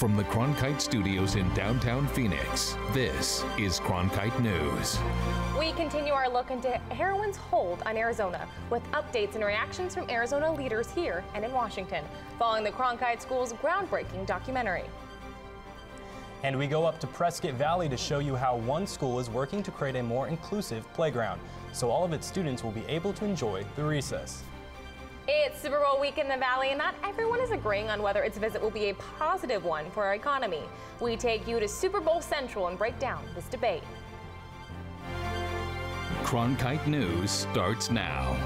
From the Cronkite studios in downtown Phoenix, this is Cronkite News. We continue our look into heroin's hold on Arizona with updates and reactions from Arizona leaders here and in Washington, following the Cronkite School's groundbreaking documentary. And we go up to Prescott Valley to show you how one school is working to create a more inclusive playground, so all of its students will be able to enjoy the recess. It's Super Bowl week in the Valley, and not everyone is agreeing on whether its visit will be a positive one for our economy. We take you to Super Bowl Central and break down this debate. Cronkite News starts now.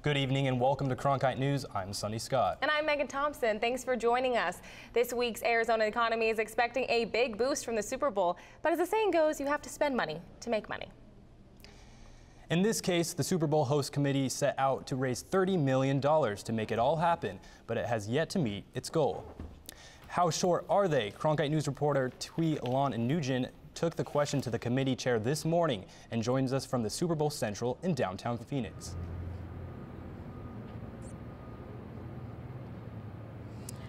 Good evening and welcome to Cronkite News. I'm Sonny Scott. And I'm Megan Thompson. Thanks for joining us. This week's Arizona economy is expecting a big boost from the Super Bowl, but as the saying goes, you have to spend money to make money. In this case, the Super Bowl host committee set out to raise $30 million to make it all happen, but it has yet to meet its goal. How short are they? Cronkite News reporter Tweelan Nugent took the question to the committee chair this morning and joins us from the Super Bowl Central in downtown Phoenix.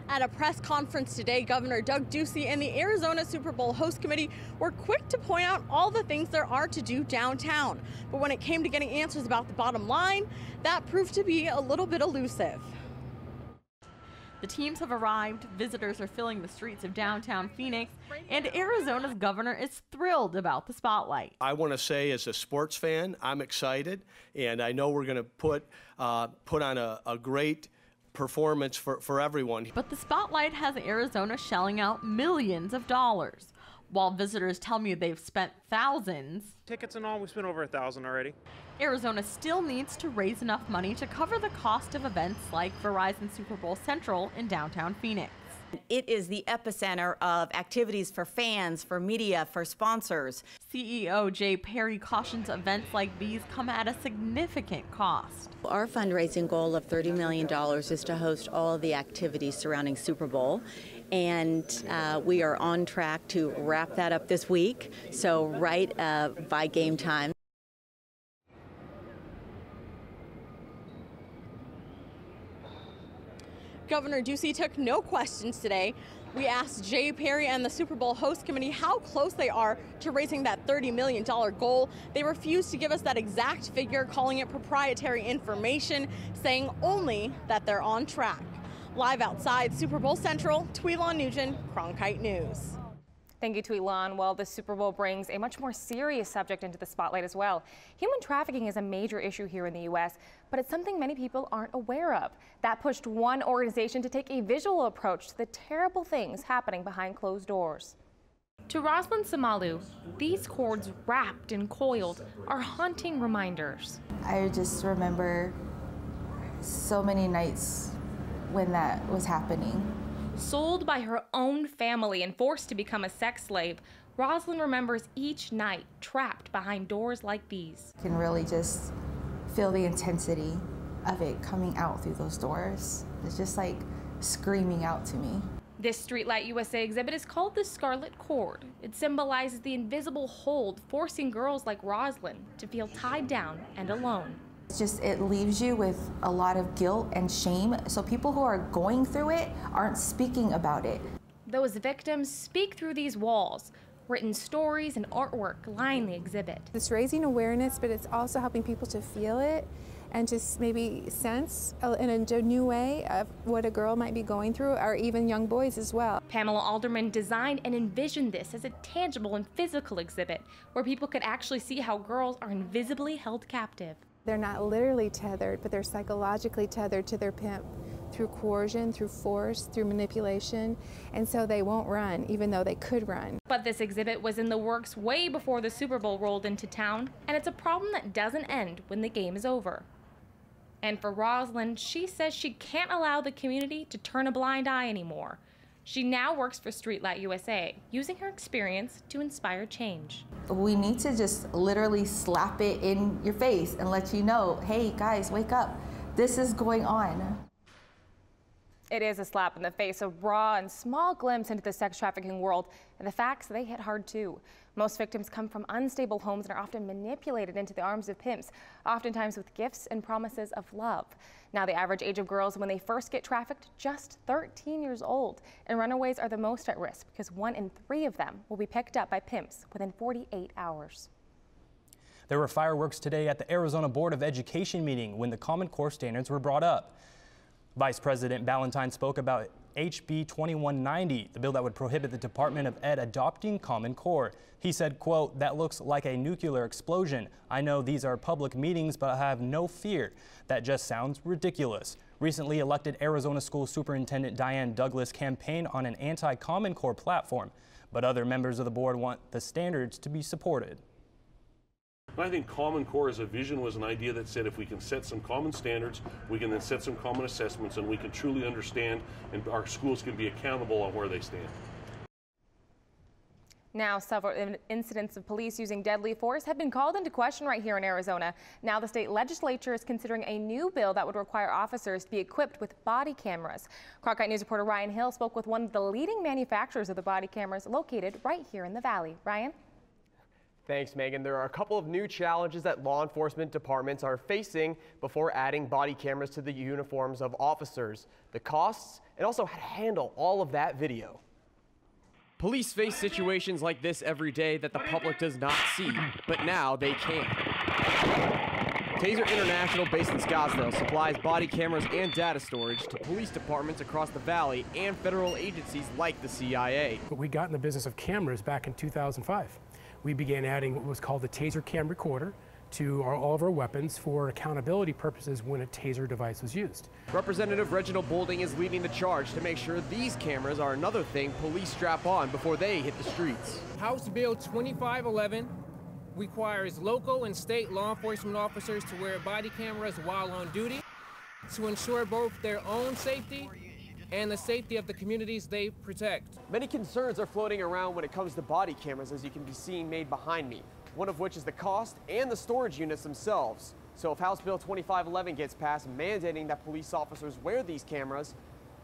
At a press conference today, Governor Doug Ducey and the Arizona Super Bowl host committee were quick to point out all the things there are to do downtown. But when it came to getting answers about the bottom line, that proved to be a little bit elusive. The teams have arrived, visitors are filling the streets of downtown Phoenix, and Arizona's governor is thrilled about the spotlight. I want to say, as a sports fan, I'm excited, and I know we're going to put on a great performance for everyone. But the spotlight has Arizona shelling out millions of dollars, while visitors tell me they've spent thousands. Tickets and all, we spent over $1,000 already. Arizona still needs to raise enough money to cover the cost of events like Verizon Super Bowl Central in downtown Phoenix. It is the epicenter of activities for fans, for media, for sponsors. CEO Jay Perry cautions events like these come at a significant cost. Our fundraising goal of $30 million is to host all of the activities surrounding Super Bowl. And we are on track to wrap that up this week, so right by game time. Governor Ducey took no questions today. We asked Jay Perry and the Super Bowl host committee how close they are to raising that $30 million goal. They refused to give us that exact figure, calling it proprietary information, saying only that they're on track. Live outside Super Bowl Central, Tweelan Nugent, Cronkite News. Thank you, Tweelan. Well, the Super Bowl brings a much more serious subject into the spotlight as well. Human trafficking is a major issue here in the U.S., but it's something many people aren't aware of. That pushed one organization to take a visual approach to the terrible things happening behind closed doors. To Roslyn Samalu, these cords wrapped and coiled are haunting reminders. I just remember so many nights when that was happening. Sold by her own family and forced to become a sex slave, Roslyn remembers each night trapped behind doors like these. You can really just feel the intensity of it coming out through those doors. It's just like screaming out to me. This Streetlight USA exhibit is called the Scarlet Cord. It symbolizes the invisible hold forcing girls like Roslyn to feel tied down and alone. It leaves you with a lot of guilt and shame, so people who are going through it aren't speaking about it. Those victims speak through these walls. Written stories and artwork line the exhibit. It's raising awareness, but it's also helping people to feel it and just maybe sense in a new way of what a girl might be going through, or even young boys as well. Pamela Alderman designed and envisioned this as a tangible and physical exhibit where people could actually see how girls are invisibly held captive. They're not literally tethered, but they're psychologically tethered to their pimp through coercion, through force, through manipulation, and so they won't run, even though they could run. But this exhibit was in the works way before the Super Bowl rolled into town, and it's a problem that doesn't end when the game is over. And for Roslyn, she says she can't allow the community to turn a blind eye anymore. She now works for Streetlight USA, using her experience to inspire change. We need to just literally slap it in your face and let you know, hey guys, wake up. This is going on. It is a slap in the face, a raw and small glimpse into the sex trafficking world, and the facts, they hit hard too. Most victims come from unstable homes and are often manipulated into the arms of pimps, oftentimes with gifts and promises of love. Now, the average age of girls when they first get trafficked, just 13 years old. And runaways are the most at risk because 1 in 3 of them will be picked up by pimps within 48 hours. There were fireworks today at the Arizona Board of Education meeting when the Common Core standards were brought up. Vice President Ballantyne spoke about HB 2190, the bill that would prohibit the Department of Ed adopting Common Core. He said, quote, "That looks like a nuclear explosion. I know these are public meetings, but I have no fear. That just sounds ridiculous." Recently elected Arizona School Superintendent Diane Douglas campaigned on an anti-Common Core platform, but other members of the board want the standards to be supported. I think Common Core as a vision was an idea that said if we can set some common standards, we can then set some common assessments, and we can truly understand, and our schools can be accountable on where they stand. Now, several incidents of police using deadly force have been called into question right here in Arizona. Now, the state legislature is considering a new bill that would require officers to be equipped with body cameras. Cronkite News reporter Ryan Hill spoke with one of the leading manufacturers of the body cameras located right here in the valley. Ryan? Thanks, Megan. There are a couple of new challenges that law enforcement departments are facing before adding body cameras to the uniforms of officers. The costs and also how to handle all of that video. Police face situations like this every day that the public does not see, but now they can. Taser International, based in Scottsdale, supplies body cameras and data storage to police departments across the valley and federal agencies like the CIA. But we got in the business of cameras back in 2005. We began adding what was called the Taser Cam Recorder to all of our weapons for accountability purposes when a Taser device was used. Representative Reginald Boulding is leading the charge to make sure these cameras are another thing police strap on before they hit the streets. House Bill 2511 requires local and state law enforcement officers to wear body cameras while on duty to ensure both their own safety and the safety of the communities they protect. Many concerns are floating around when it comes to body cameras, as you can be seeing made behind me, one of which is the cost and the storage units themselves. So if House Bill 2511 gets passed mandating that police officers wear these cameras,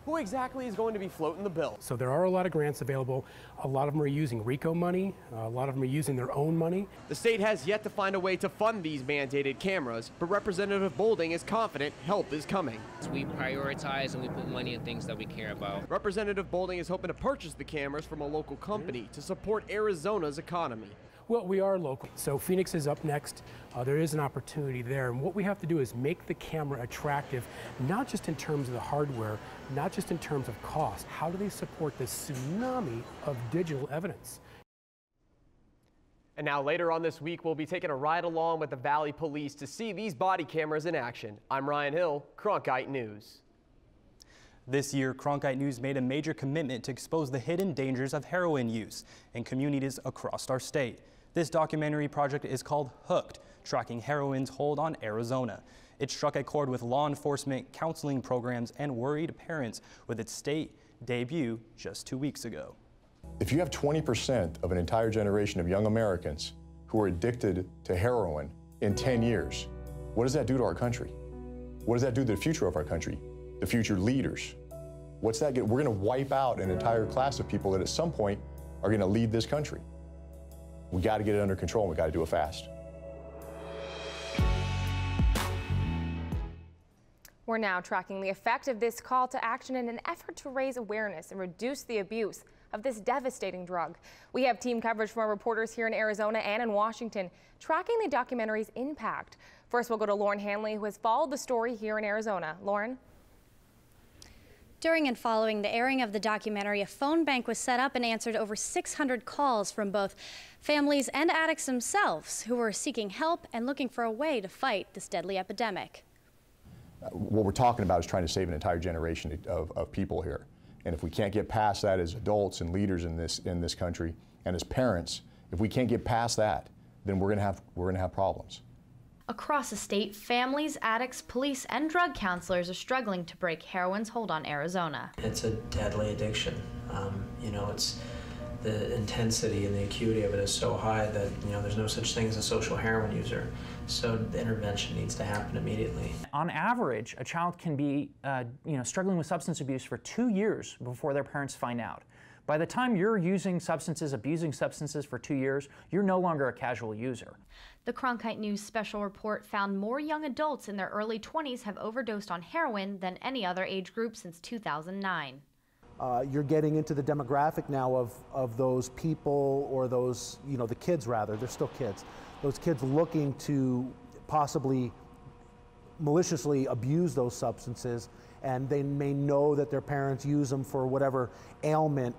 who exactly is going to be floating the bill? So there are a lot of grants available. A lot of them are using RICO money. A lot of them are using their own money. The state has yet to find a way to fund these mandated cameras, but Representative Boulding is confident help is coming. We prioritize and we put money in things that we care about. Representative Boulding is hoping to purchase the cameras from a local company to support Arizona's economy. Well, we are local, so Phoenix is up next. There is an opportunity there, and what we have to do is make the camera attractive, not just in terms of the hardware, not just in terms of cost. How do they support this tsunami of digital evidence? And now later on this week, we'll be taking a ride along with the Valley Police to see these body cameras in action. I'm Ryan Hill, Cronkite News. This year, Cronkite News made a major commitment to expose the hidden dangers of heroin use in communities across our state. This documentary project is called Hooked, tracking heroin's hold on Arizona. It struck a chord with law enforcement, counseling programs, and worried parents with its state debut just 2 weeks ago. If you have 20% of an entire generation of young Americans who are addicted to heroin in 10 years, what does that do to our country? What does that do to the future of our country, the future leaders? What's that get? We're going to wipe out an entire class of people that at some point are going to lead this country. We got to get it under control, and we got to do it fast. We're now tracking the effect of this call to action in an effort to raise awareness and reduce the abuse of this devastating drug. We have team coverage from our reporters here in Arizona and in Washington, tracking the documentary's impact. First, we'll go to Lauren Hanley, who has followed the story here in Arizona. Lauren? During and following the airing of the documentary, a phone bank was set up and answered over 600 calls from both families and addicts themselves who were seeking help and looking for a way to fight this deadly epidemic. What we're talking about is trying to save an entire generation of people here. And if we can't get past that as adults and leaders in this country and as parents, if we can't get past that, then we're gonna have problems. Across the state, families, addicts, police, and drug counselors are struggling to break heroin's hold on Arizona. It's a deadly addiction. You know, it's the intensity and the acuity of it is so high that, you know, there's no such thing as a social heroin user. So the intervention needs to happen immediately. On average, a child can be struggling with substance abuse for 2 years before their parents find out. By the time you're using substances, abusing substances for 2 years, you're no longer a casual user. The Cronkite News special report found more young adults in their early 20s have overdosed on heroin than any other age group since 2009. You're getting into the demographic now of those people, or those, you know, the kids rather, they're still kids. Those kids looking to possibly maliciously abuse those substances, and they may know that their parents use them for whatever ailment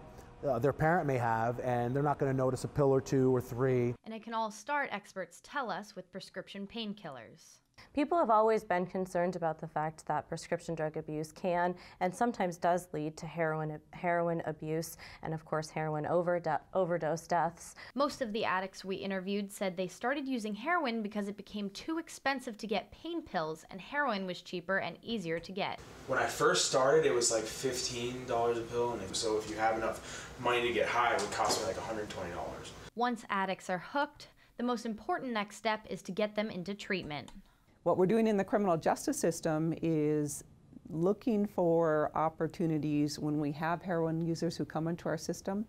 their parent may have, and they're not going to notice a pill or 2 or 3. And it can all start, experts tell us, with prescription painkillers. People have always been concerned about the fact that prescription drug abuse can and sometimes does lead to heroin abuse and, of course, heroin overdose deaths. Most of the addicts we interviewed said they started using heroin because it became too expensive to get pain pills, and heroin was cheaper and easier to get. When I first started, it was like $15 a pill, and so if you have enough money to get high, it would cost me like $120. Once addicts are hooked, the most important next step is to get them into treatment. What we're doing in the criminal justice system is looking for opportunities when we have heroin users who come into our system,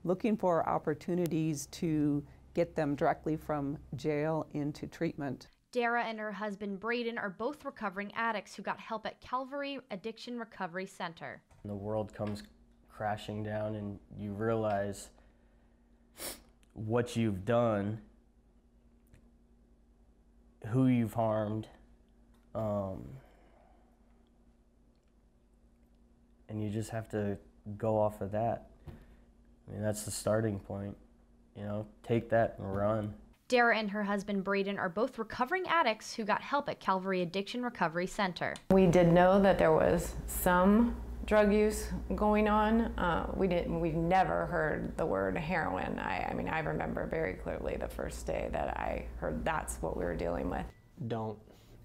looking for opportunities to get them directly from jail into treatment. Dara and her husband Braden are both recovering addicts who got help at Calvary Addiction Recovery Center. The world comes crashing down and you realize what you've done, who you've harmed, and you just have to go off of that. I mean, that's the starting point, you know, take that and run. Dara and her husband Braden are both recovering addicts who got help at Calvary Addiction Recovery Center. We did know that there was some drug use going on. We've never heard the word heroin. I mean, I remember very clearly the first day that I heard that's what we were dealing with. Don't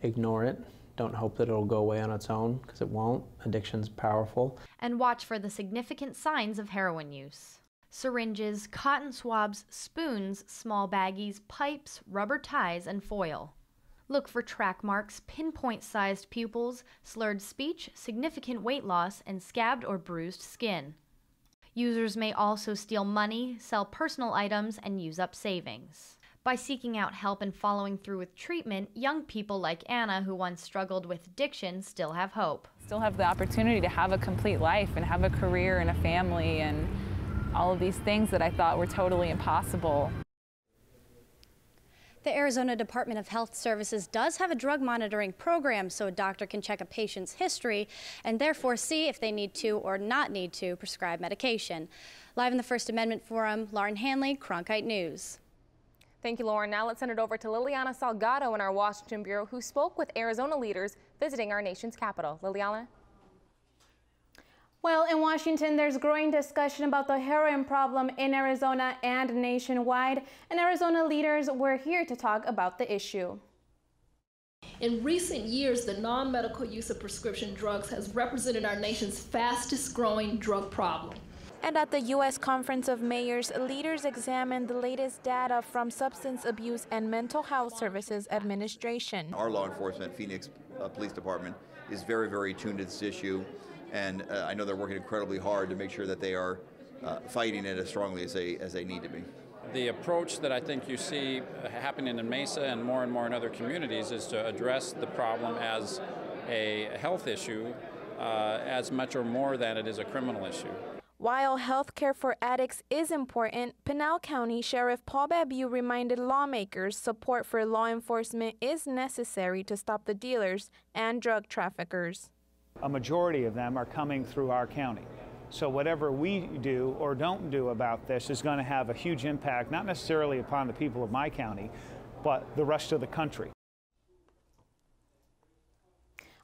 ignore it. Don't hope that it'll go away on its own, because it won't. Addiction's powerful. And watch for the significant signs of heroin use. Syringes, cotton swabs, spoons, small baggies, pipes, rubber ties, and foil. Look for track marks, pinpoint-sized pupils, slurred speech, significant weight loss, and scabbed or bruised skin. Users may also steal money, sell personal items, and use up savings. By seeking out help and following through with treatment, young people like Anna, who once struggled with addiction, still have hope. Still have the opportunity to have a complete life and have a career and a family and all of these things that I thought were totally impossible. The Arizona Department of Health Services does have a drug monitoring program so a doctor can check a patient's history and therefore see if they need to or not need to prescribe medication. Live in the First Amendment Forum, Lauren Hanley, Cronkite News. Thank you, Lauren. Now let's send it over to Liliana Salgado in our Washington Bureau, who spoke with Arizona leaders visiting our nation's capital. Liliana? Well, in Washington, there's growing discussion about the heroin problem in Arizona and nationwide, and Arizona leaders were here to talk about the issue. In recent years, the non-medical use of prescription drugs has represented our nation's fastest growing drug problem. And at the U.S. Conference of Mayors, leaders examined the latest data from Substance Abuse and Mental Health Services Administration. Our law enforcement, Phoenix Police Department, is very, very tuned to this issue. And I know they're working incredibly hard to make sure that they are fighting it as strongly as they need to be. The approach that I think you see happening in Mesa and more in other communities is to address the problem as a health issue as much or more than it is a criminal issue. While health care for addicts is important, Pinal County Sheriff Paul Babu reminded lawmakers support for law enforcement is necessary to stop the dealers and drug traffickers. A majority of them are coming through our county. So whatever we do or don't do about this is going to have a huge impact, not necessarily upon the people of my county, but the rest of the country.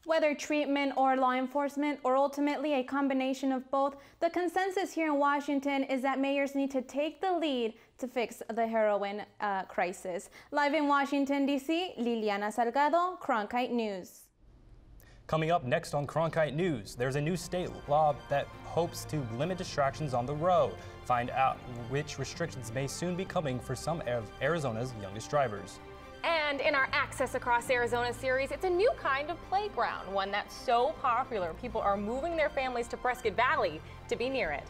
Whether treatment or law enforcement, or ultimately a combination of both, the consensus here in Washington is that mayors need to take the lead to fix the heroin crisis. Live in Washington, D.C., Liliana Salgado, Cronkite News. Coming up next on Cronkite News, there's a new state law that hopes to limit distractions on the road. Find out which restrictions may soon be coming for some of Arizona's youngest drivers. And in our Access Across Arizona series, it's a new kind of playground, one that's so popular, people are moving their families to Prescott Valley to be near it.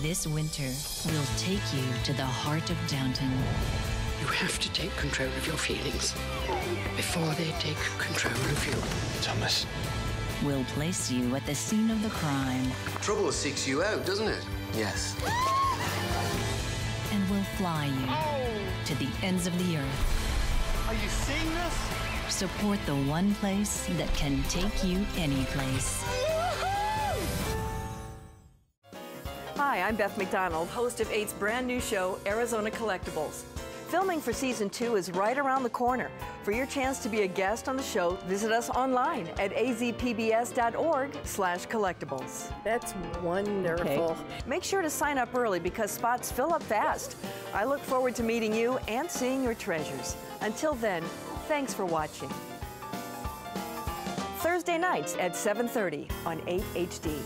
This winter, we'll take you to the heart of Downton. You have to take control of your feelings before they take control of you. Thomas. We'll place you at the scene of the crime. Trouble seeks you out, doesn't it? Yes. And we'll fly you to the ends of the earth. Are you seeing this? Support the one place that can take you any place. Hi, I'm Beth McDonald, host of 8's brand new show, Arizona Collectibles. Filming for season 2 is right around the corner. For your chance to be a guest on the show, visit us online at azpbs.org/collectibles. That's wonderful. Okay. Make sure to sign up early because spots fill up fast. I look forward to meeting you and seeing your treasures. Until then, thanks for watching. Thursday nights at 7:30 on 8 HD.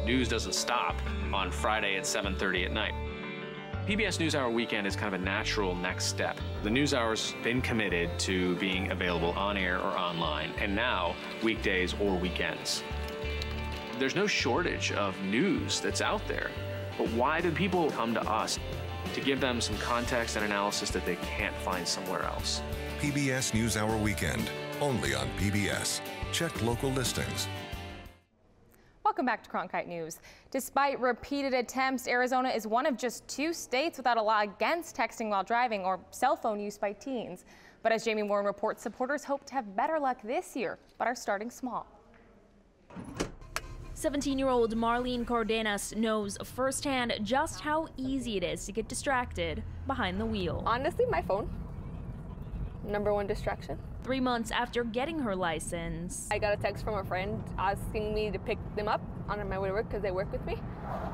News doesn't stop on Friday at 7:30 at night. PBS NewsHour Weekend is kind of a natural next step. The NewsHour's been committed to being available on air or online, and now weekdays or weekends. There's no shortage of news that's out there, but why do people come to us? To give them some context and analysis that they can't find somewhere else. PBS NewsHour Weekend, only on PBS. Check local listings. Welcome back to Cronkite News. Despite repeated attempts, Arizona is one of just 2 states without a law against texting while driving or cell phone use by teens. But as Jamie Warren reports, supporters hope to have better luck this year, but are starting small. 17-year-old Marlene Cardenas knows firsthand just how easy it is to get distracted behind the wheel. Honestly, my phone. #1 distraction. 3 months after getting her license, I got a text from a friend asking me to pick them up on my way to work because they work with me.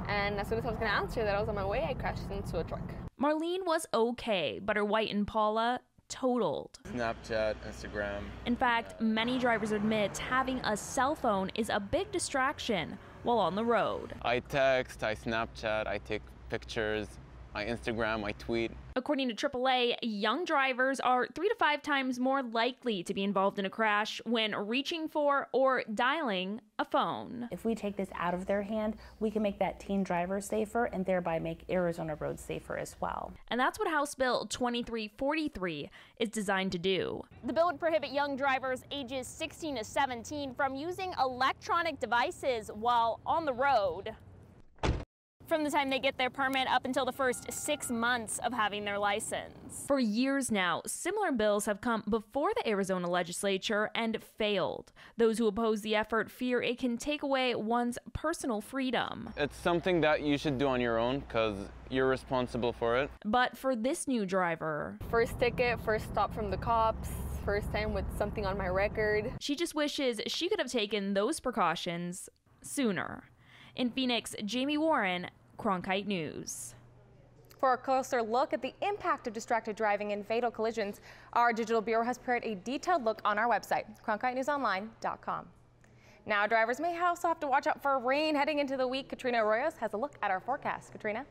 And as soon as I was going to answer that I was on my way, I crashed into a truck. Marlene was okay, but her white Impala totaled. Snapchat, Instagram. In fact, many drivers admit having a cell phone is a big distraction while on the road. I text, I Snapchat, I take pictures, I Instagram, I tweet. According to AAA, young drivers are 3 to 5 times more likely to be involved in a crash when reaching for or dialing a phone. If we take this out of their hand, we can make that teen driver safer and thereby make Arizona roads safer as well. And that's what House Bill 2343 is designed to do. The bill would prohibit young drivers ages 16 to 17 from using electronic devices while on the road from the time they get their permit up until the first 6 months of having their license. For years now, similar bills have come before the Arizona legislature and failed. Those who oppose the effort fear it can take away one's personal freedom. It's something that you should do on your own because you're responsible for it. But for this new driver, first ticket, first stop from the cops, first time with something on my record. She just wishes she could have taken those precautions sooner. In Phoenix, Jamie Warren, Cronkite News. For a closer look at the impact of distracted driving and fatal collisions, our digital bureau has prepared a detailed look on our website, cronkitenewsonline.com. Now, drivers may also have to watch out for rain heading into the week. Katrina Arroyos has a look at our forecast. Katrina?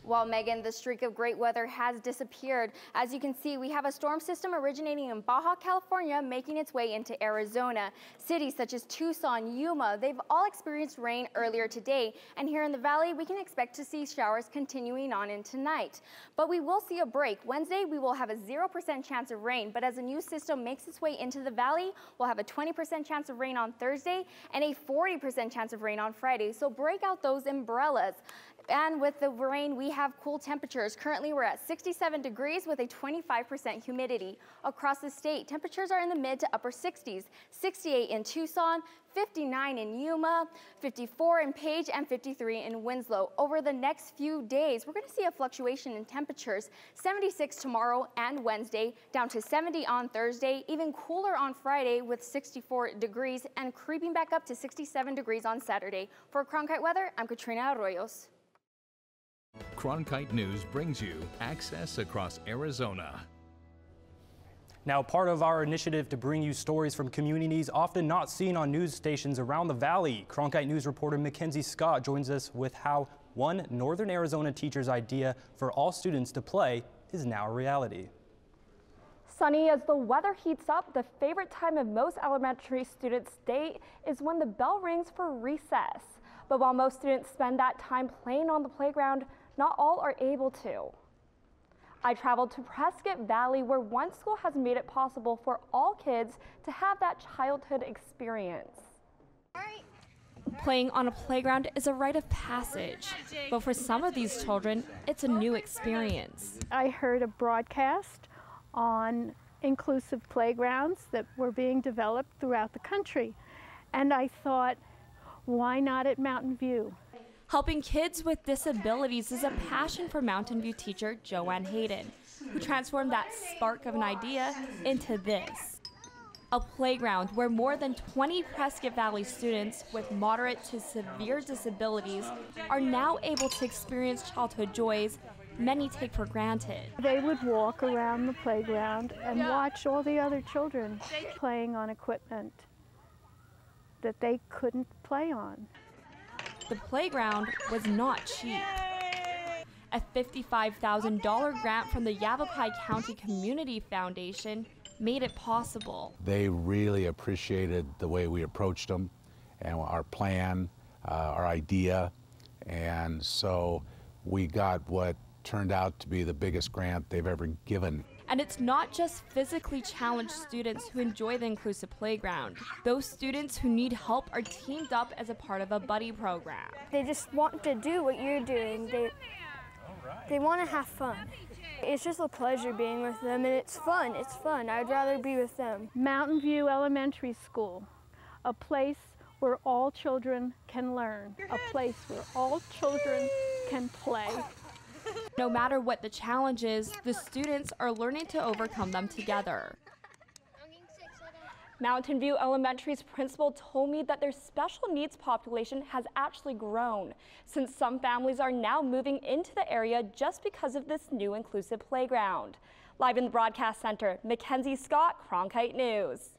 Well, Megan, the streak of great weather has disappeared. As you can see, we have a storm system originating in Baja California making its way into Arizona. Cities such as Tucson, Yuma, they've all experienced rain earlier today. And here in the valley, we can expect to see showers continuing on into tonight. But we will see a break. Wednesday, we will have a 0% chance of rain. But as a new system makes its way into the valley, we'll have a 20% chance of rain on Thursday and a 40% chance of rain on Friday. So break out those umbrellas. And with the rain, we have cool temperatures. Currently, we're at 67 degrees with a 25% humidity. Across the state, temperatures are in the mid to upper 60s, 68 in Tucson, 59 in Yuma, 54 in Page, and 53 in Winslow. Over the next few days, we're going to see a fluctuation in temperatures, 76 tomorrow and Wednesday, down to 70 on Thursday, even cooler on Friday with 64 degrees, and creeping back up to 67 degrees on Saturday. For Cronkite Weather, I'm Katrina Arroyos. Cronkite News brings you access across Arizona. Now, part of our initiative to bring you stories from communities often not seen on news stations around the valley, Cronkite News reporter Mackenzie Scott joins us with how one Northern Arizona teacher's idea for all students to play is now a reality. Sunny, as the weather heats up, the favorite time of most elementary students' day is when the bell rings for recess. But while most students spend that time playing on the playground, not all are able to. I traveled to Prescott Valley, where one school has made it possible for all kids to have that childhood experience. Playing on a playground is a rite of passage, but for some of these children, it's a new experience. I heard a broadcast on inclusive playgrounds that were being developed throughout the country, and I thought, why not at Mountain View? Helping kids with disabilities is a passion for Mountain View teacher Joanne Hayden, who transformed that spark of an idea into this. A playground where more than 20 Prescott Valley students with moderate to severe disabilities are now able to experience childhood joys many take for granted. They would walk around the playground and watch all the other children playing on equipment that they couldn't play on. The playground was not cheap. A $55,000 grant from the Yavapai County Community Foundation made it possible. They really appreciated the way we approached them and our plan, our idea, and so we got what turned out to be the biggest grant they've ever given. And it's not just physically challenged students who enjoy the inclusive playground. Those students who need help are teamed up as a part of a buddy program. They just want to do what you're doing. They want to have fun. It's just a pleasure being with them, and it's fun. It's fun. I'd rather be with them. Mountain View Elementary School, a place where all children can learn, a place where all children can play. No matter what the challenge is, the students are learning to overcome them together. Mountain View Elementary's principal told me that their special needs population has actually grown, since some families are now moving into the area just because of this new inclusive playground. Live in the broadcast center, Mackenzie Scott, Cronkite News.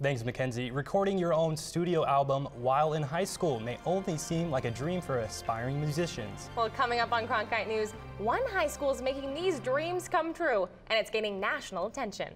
Thanks, Mackenzie. Recording your own studio album while in high school may only seem like a dream for aspiring musicians. Well, coming up on Cronkite News, one high school is making these dreams come true, and it's gaining national attention.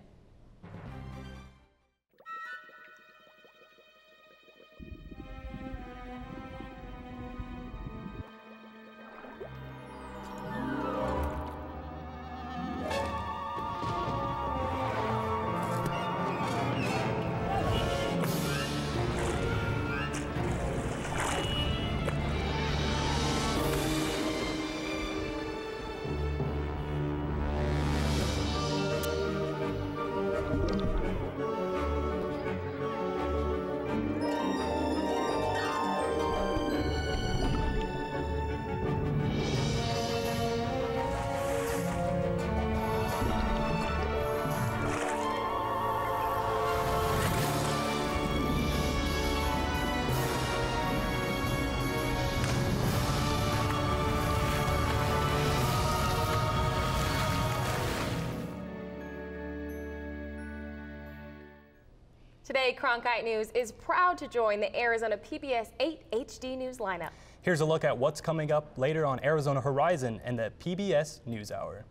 Today, Cronkite News is proud to join the Arizona PBS 8 HD News lineup. Here's a look at what's coming up later on Arizona Horizon and the PBS NewsHour.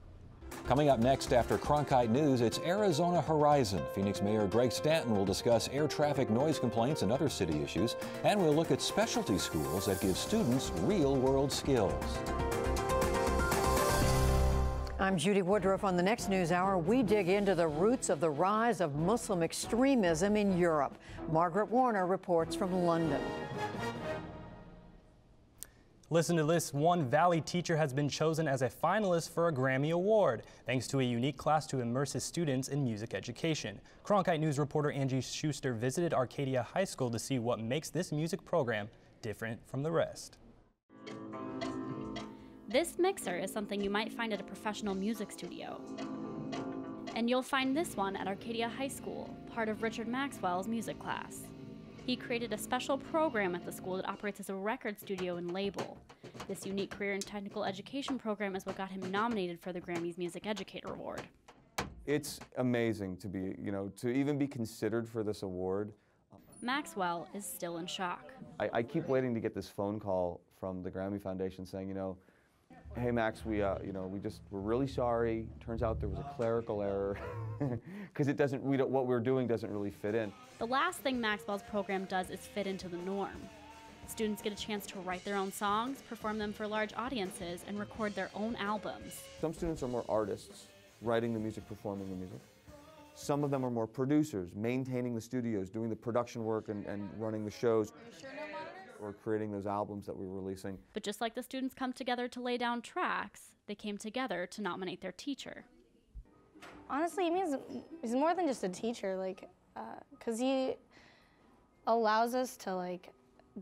Coming up next after Cronkite News, it's Arizona Horizon. Phoenix Mayor Greg Stanton will discuss air traffic noise complaints and other city issues, and we'll look at specialty schools that give students real-world skills. I'm Judy Woodruff. On the next NewsHour, we dig into the roots of the rise of Muslim extremism in Europe. Margaret Warner reports from London. Listen to this. One Valley teacher has been chosen as a finalist for a Grammy Award, thanks to a unique class to immerse his students in music education. Cronkite News reporter Angie Schuster visited Arcadia High School to see what makes this music program different from the rest. This mixer is something you might find at a professional music studio. And you'll find this one at Arcadia High School, part of Richard Maxwell's music class. He created a special program at the school that operates as a record studio and label. This unique career and technical education program is what got him nominated for the Grammy's Music Educator Award. It's amazing to be, to even be considered for this award. Maxwell is still in shock. I keep waiting to get this phone call from the Grammy Foundation saying, hey Max, we're really sorry. Turns out there was a clerical error because what we're doing doesn't really fit in. The last thing Maxwell's program does is fit into the norm. Students get a chance to write their own songs, perform them for large audiences, and record their own albums. Some students are more artists, writing the music, performing the music. Some of them are more producers, maintaining the studios, doing the production work and running the shows, or creating those albums that we're releasing. But just like the students come together to lay down tracks, they came together to nominate their teacher. Honestly, he means he's more than just a teacher, because he allows us to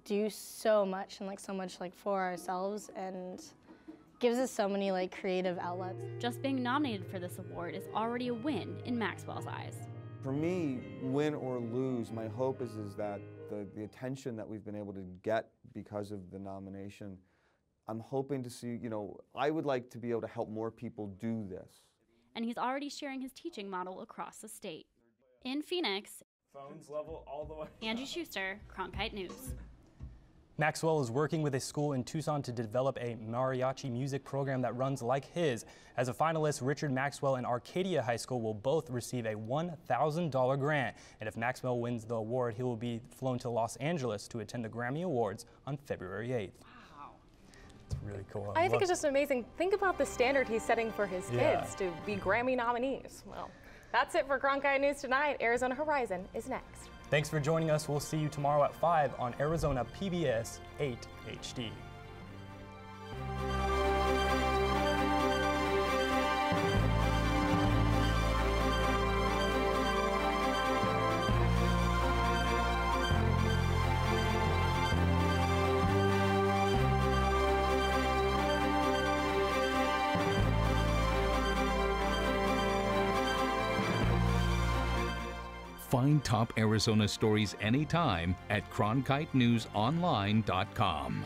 do so much and so much for ourselves, and gives us so many creative outlets. Just being nominated for this award is already a win in Maxwell's eyes. For me, win or lose, my hope is that the attention that we've been able to get because of the nomination, I'm hoping to see, I would like to be able to help more people do this. And he's already sharing his teaching model across the state. In Phoenix, phones level all the way. Angie Schuster, Cronkite News. Maxwell is working with a school in Tucson to develop a mariachi music program that runs like his. As a finalist, Richard Maxwell and Arcadia High School will both receive a $1,000 grant. And if Maxwell wins the award, he will be flown to Los Angeles to attend the Grammy Awards on February 8th. Wow. It's really cool. I think it's just amazing. Think about the standard he's setting for his kids to be Grammy nominees. Well, that's it for Cronkite News tonight. Arizona Horizon is next. Thanks for joining us. We'll see you tomorrow at 5 on Arizona PBS 8 HD. Find top Arizona stories anytime at CronkiteNewsOnline.com.